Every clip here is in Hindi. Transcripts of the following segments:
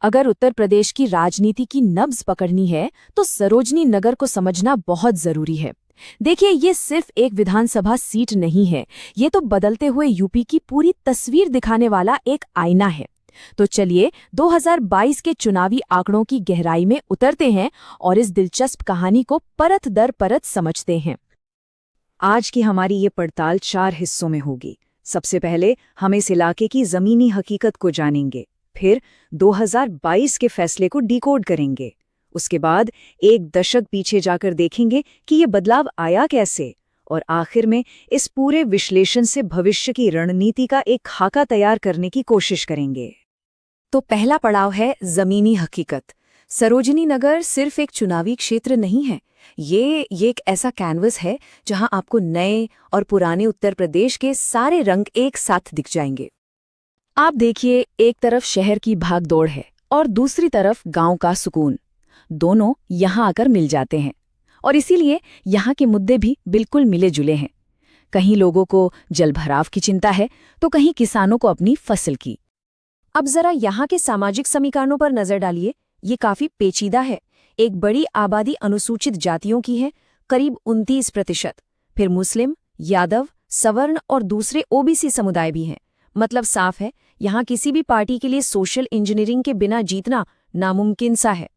अगर उत्तर प्रदेश की राजनीति की नब्ज पकड़नी है तो सरोजनी नगर को समझना बहुत जरूरी है। देखिए, ये सिर्फ एक विधानसभा सीट नहीं है, ये तो बदलते हुए यूपी की पूरी तस्वीर दिखाने वाला एक आईना है। तो चलिए 2022 के चुनावी आंकड़ों की गहराई में उतरते हैं और इस दिलचस्प कहानी को परत दर परत समझते हैं। आज की हमारी ये पड़ताल 4 हिस्सों में होगी। सबसे पहले हम इस इलाके की जमीनी हकीकत को जानेंगे, फिर 2022 के फैसले को डिकोड करेंगे, उसके बाद एक दशक पीछे जाकर देखेंगे कि ये बदलाव आया कैसे, और आखिर में इस पूरे विश्लेषण से भविष्य की रणनीति का एक खाका तैयार करने की कोशिश करेंगे। तो पहला पड़ाव है जमीनी हकीकत। सरोजनी नगर सिर्फ एक चुनावी क्षेत्र नहीं है, ये एक ऐसा कैनवस है जहां आपको नए और पुराने उत्तर प्रदेश के सारे रंग एक साथ दिख जाएंगे। आप देखिए, एक तरफ शहर की भागदौड़ है और दूसरी तरफ गांव का सुकून। दोनों यहां आकर मिल जाते हैं और इसीलिए यहां के मुद्दे भी बिल्कुल मिले जुले हैं। कहीं लोगों को जलभराव की चिंता है तो कहीं किसानों को अपनी फसल की। अब जरा यहाँ के सामाजिक समीकरणों पर नजर डालिए, ये काफी पेचीदा है। एक बड़ी आबादी अनुसूचित जातियों की है, करीब 29%। फिर मुस्लिम, यादव, सवर्ण और दूसरे ओबीसी समुदाय भी हैं। मतलब साफ है, यहाँ किसी भी पार्टी के लिए सोशल इंजीनियरिंग के बिना जीतना नामुमकिन सा है।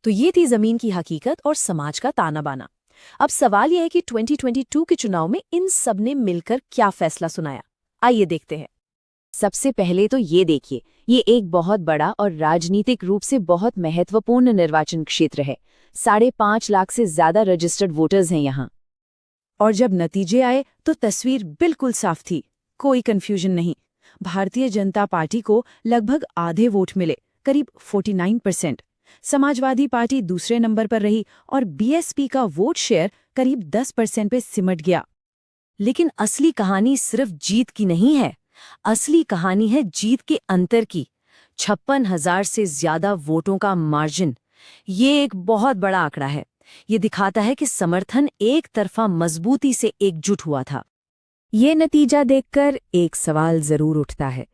तो ये थी जमीन की हकीकत और समाज का ताना बाना। अब सवाल यह है कि 2022 के चुनाव में इन सब ने मिलकर क्या फैसला सुनाया। आइए देखते हैं। सबसे पहले तो ये देखिए, ये एक बहुत बड़ा और राजनीतिक रूप से बहुत महत्वपूर्ण निर्वाचन क्षेत्र है। 5.5 लाख से ज्यादा रजिस्टर्ड वोटर्स हैं यहाँ। और जब नतीजे आए तो तस्वीर बिल्कुल साफ थी, कोई कंफ्यूजन नहीं। भारतीय जनता पार्टी को लगभग आधे वोट मिले, करीब 49%। समाजवादी पार्टी दूसरे नंबर पर रही और बीएसपी का वोट शेयर करीब 10% पे सिमट गया। लेकिन असली कहानी सिर्फ जीत की नहीं है, असली कहानी है जीत के अंतर की। 56,000 से ज्यादा वोटों का मार्जिन, ये एक बहुत बड़ा आंकड़ा है। ये दिखाता है कि समर्थन एक तरफा मजबूती से एकजुट हुआ था। ये नतीजा देखकर एक सवाल जरूर उठता है,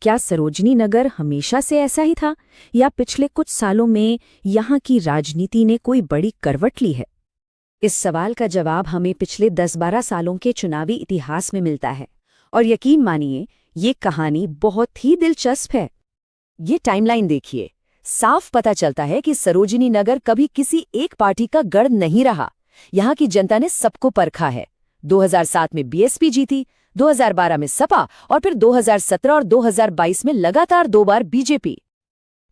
क्या सरोजनी नगर हमेशा से ऐसा ही था या पिछले कुछ सालों में यहाँ की राजनीति ने कोई बड़ी करवट ली है? इस सवाल का जवाब हमें पिछले 10-12 सालों के चुनावी इतिहास में मिलता है और यकीन मानिए, ये कहानी बहुत ही दिलचस्प है। ये टाइमलाइन देखिए, साफ पता चलता है कि सरोजनी नगर कभी किसी एक पार्टी का गढ़ नहीं रहा। यहाँ की जनता ने सबको परखा है। 2007 में बीएसपी जीती, 2012 में सपा और फिर 2017 और 2022 में लगातार 2 बार बीजेपी।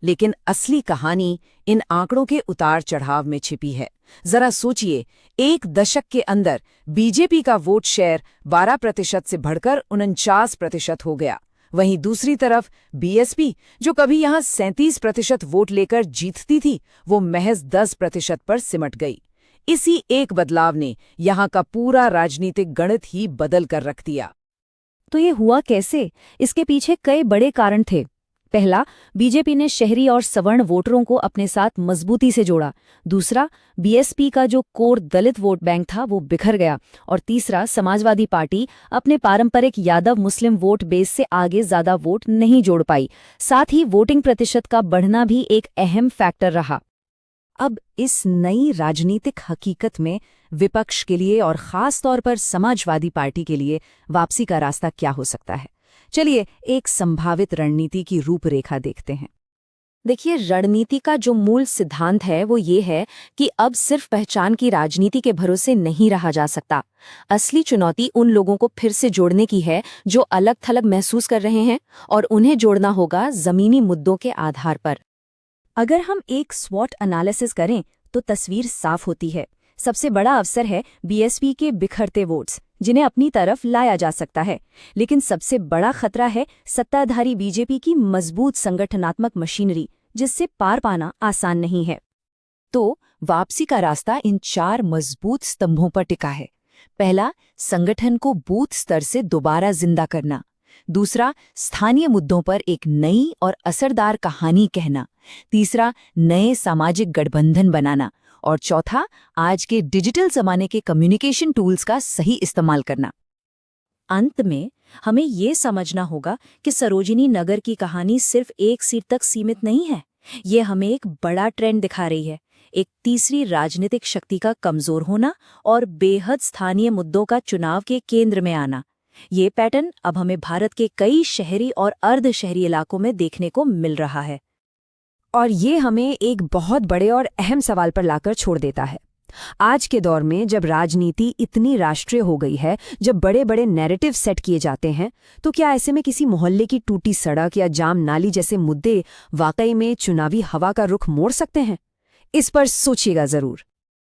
लेकिन असली कहानी इन आंकड़ों के उतार चढ़ाव में छिपी है। जरा सोचिए, एक दशक के अंदर बीजेपी का वोट शेयर 12% से बढ़कर 49% हो गया। वहीं दूसरी तरफ बीएसपी, जो कभी यहां 37% वोट लेकर जीतती थी, वो महज 10% पर सिमट गई। इसी एक बदलाव ने यहाँ का पूरा राजनीतिक गणित ही बदल कर रख दिया। तो ये हुआ कैसे? इसके पीछे कई बड़े कारण थे। पहला, बीजेपी ने शहरी और सवर्ण वोटरों को अपने साथ मजबूती से जोड़ा। दूसरा, बीएसपी का जो कोर दलित वोट बैंक था वो बिखर गया। और तीसरा, समाजवादी पार्टी अपने पारंपरिक यादव मुस्लिम वोट बेस से आगे ज्यादा वोट नहीं जोड़ पाई। साथ ही वोटिंग प्रतिशत का बढ़ना भी एक अहम फैक्टर रहा। अब इस नई राजनीतिक हकीकत में विपक्ष के लिए और खास तौर पर समाजवादी पार्टी के लिए वापसी का रास्ता क्या हो सकता है? चलिए एक संभावित रणनीति की रूपरेखा देखते हैं। देखिए, रणनीति का जो मूल सिद्धांत है वो ये है कि अब सिर्फ पहचान की राजनीति के भरोसे नहीं रहा जा सकता। असली चुनौती उन लोगों को फिर से जोड़ने की है जो अलग थलग महसूस कर रहे हैं, और उन्हें जोड़ना होगा जमीनी मुद्दों के आधार पर। अगर हम एक स्वॉट एनालिसिस करें तो तस्वीर साफ होती है। सबसे बड़ा अवसर है बीएसपी के बिखरते वोट्स, जिन्हें अपनी तरफ लाया जा सकता है। लेकिन सबसे बड़ा खतरा है सत्ताधारी बीजेपी की मजबूत संगठनात्मक मशीनरी, जिससे पार पाना आसान नहीं है। तो वापसी का रास्ता इन 4 मजबूत स्तंभों पर टिका है। पहला, संगठन को बूथ स्तर से दोबारा जिंदा करना। दूसरा, स्थानीय मुद्दों पर एक नई और असरदार कहानी कहना। तीसरा, नए सामाजिक गठबंधन बनाना। और चौथा, आज के डिजिटल जमाने के कम्युनिकेशन टूल्स का सही इस्तेमाल करना। अंत में हमें ये समझना होगा कि सरोजिनी नगर की कहानी सिर्फ एक सीट तक सीमित नहीं है। ये हमें एक बड़ा ट्रेंड दिखा रही है, एक तीसरी राजनीतिक शक्ति का कमजोर होना और बेहद स्थानीय मुद्दों का चुनाव के केंद्र में आना। ये पैटर्न अब हमें भारत के कई शहरी और अर्ध शहरी इलाकों में देखने को मिल रहा है। और ये हमें एक बहुत बड़े और अहम सवाल पर लाकर छोड़ देता है। आज के दौर में जब राजनीति इतनी राष्ट्रीय हो गई है, जब बड़े बड़े नैरेटिव सेट किए जाते हैं, तो क्या ऐसे में किसी मोहल्ले की टूटी सड़क या जाम नाली जैसे मुद्दे वाकई में चुनावी हवा का रुख मोड़ सकते हैं? इस पर सोचिएगा जरूर।